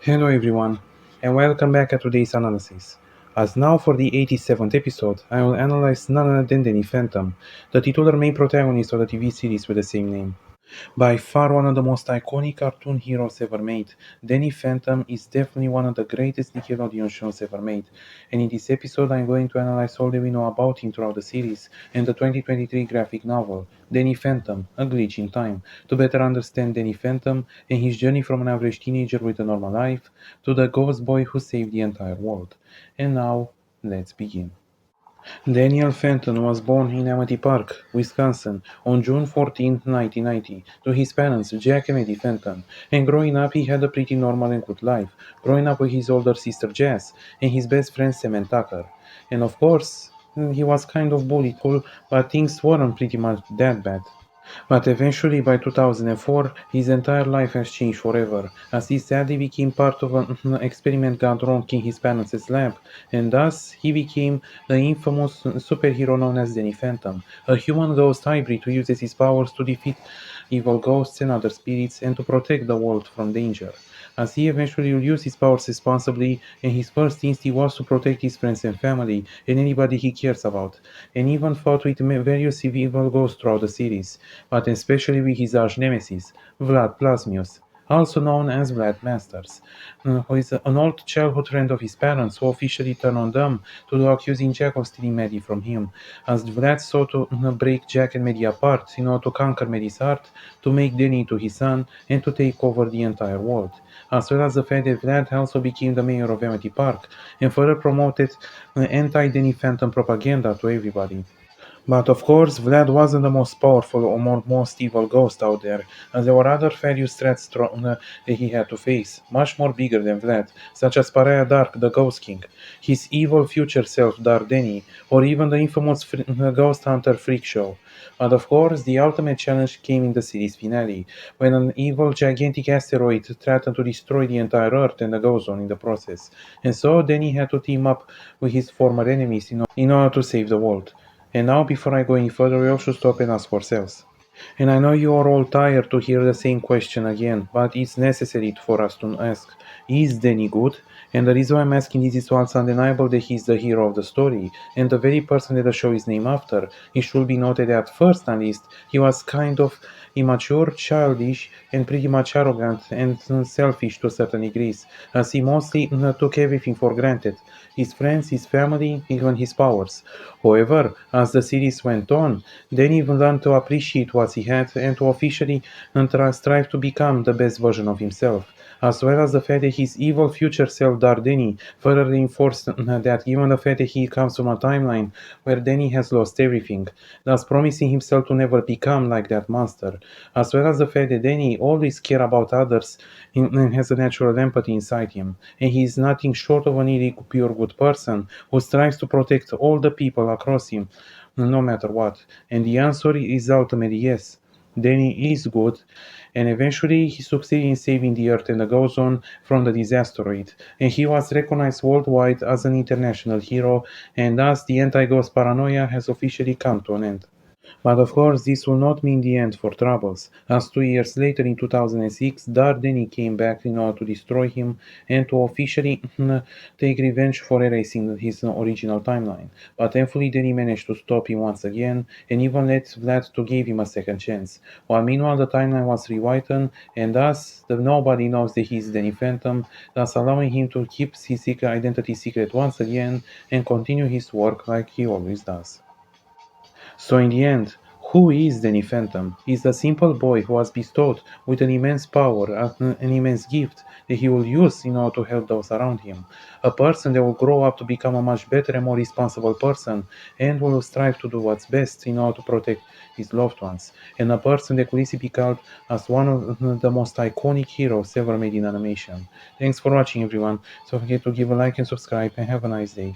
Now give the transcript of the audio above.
Hello everyone, and welcome back at today's analysis. As now for the 87th episode, I will analyze none other than Danny Phantom, the titular main protagonist of the TV series with the same name. By far one of the most iconic cartoon heroes ever made, Danny Phantom is definitely one of the greatest Nickelodeon shows ever made, and in this episode I'm going to analyze all that we know about him throughout the series and the 2023 graphic novel, Danny Phantom, A Glitch in Time, to better understand Danny Phantom and his journey from an average teenager with a normal life to the ghost boy who saved the entire world. And now, let's begin. Daniel Fenton was born in Amity Park, Wisconsin, on June 14, 1990, to his parents, Jack and Eddie Fenton. And growing up, he had a pretty normal and good life, growing up with his older sister Jess and his best friend Sam and Tucker. And of course, he was kind of bullied, cool, but things weren't pretty much that bad. But eventually, by 2004, his entire life has changed forever, as he sadly became part of an experiment gone wrong in his parents' lab, and thus he became the infamous superhero known as Danny Phantom, a human ghost hybrid who uses his powers to defeat evil ghosts and other spirits and to protect the world from danger. As he eventually will use his powers responsibly, and his first instinct was to protect his friends and family and anybody he cares about, and even fought with various evil ghosts throughout the series, but especially with his arch nemesis, Vlad Plasmius, also known as Vlad Masters, who is an old childhood friend of his parents who officially turned on them to accusing Jack of stealing Maddie from him, as Vlad sought to break Jack and Maddie apart in order to conquer Maddie's heart, to make Danny into his son, and to take over the entire world, as well as the fact that Vlad also became the mayor of Amity Park and further promoted anti-Danny Phantom propaganda to everybody. But of course, Vlad wasn't the most powerful or most evil ghost out there, as there were other various threats that he had to face, much more bigger than Vlad, such as Pariah Dark, the Ghost King, his evil future self, Dardeni, or even the infamous Ghost Hunter Freak Show. But of course, the ultimate challenge came in the series finale, when an evil gigantic asteroid threatened to destroy the entire Earth and the Ghost Zone in the process, and so Danny had to team up with his former enemies in order to save the world. And now, before I go any further, we all should stop and ask ourselves. And I know you are all tired to hear the same question again, but it's necessary for us to ask, is Danny good? And the reason why I'm asking this is so it's undeniable that he's the hero of the story, and the very person that the show is named after. It should be noted that at first, at least, he was kind of immature, childish, and pretty much arrogant and selfish to certain degrees, as he mostly took everything for granted, his friends, his family, even his powers. However, as the series went on, Danny learned to appreciate what he had and to officially strive to become the best version of himself, as well as the fact that his evil future self Dardeni further reinforced that given the fact that he comes from a timeline where Danny has lost everything, thus promising himself to never become like that monster, as well as the fact that Danny always cares about others and has a natural empathy inside him, and he is nothing short of an really pure good person who strives to protect all the people across him, no matter what. And the answer is ultimately yes. Danny is good, and eventually he succeeded in saving the Earth and the Ghost Zone from the disasteroid, and he was recognized worldwide as an international hero, and thus the anti-ghost paranoia has officially come to an end. But of course, this will not mean the end for Troubles, as 2 years later in 2006, Dardeni came back in order to destroy him and to officially take revenge for erasing his original timeline. But thankfully, Danny managed to stop him once again and even let Vlad to give him a second chance. While meanwhile, the timeline was rewritten, and thus nobody knows that he's Danny Phantom, thus allowing him to keep his secret identity secret once again and continue his work like he always does. So in the end, who is Danny Phantom? He's a simple boy who was bestowed with an immense power, an immense gift that he will use in order to help those around him. A person that will grow up to become a much better and more responsible person and will strive to do what's best in order to protect his loved ones. And a person that could easily be called as one of the most iconic heroes ever made in animation. Thanks for watching everyone. So don't forget to give a like and subscribe and have a nice day.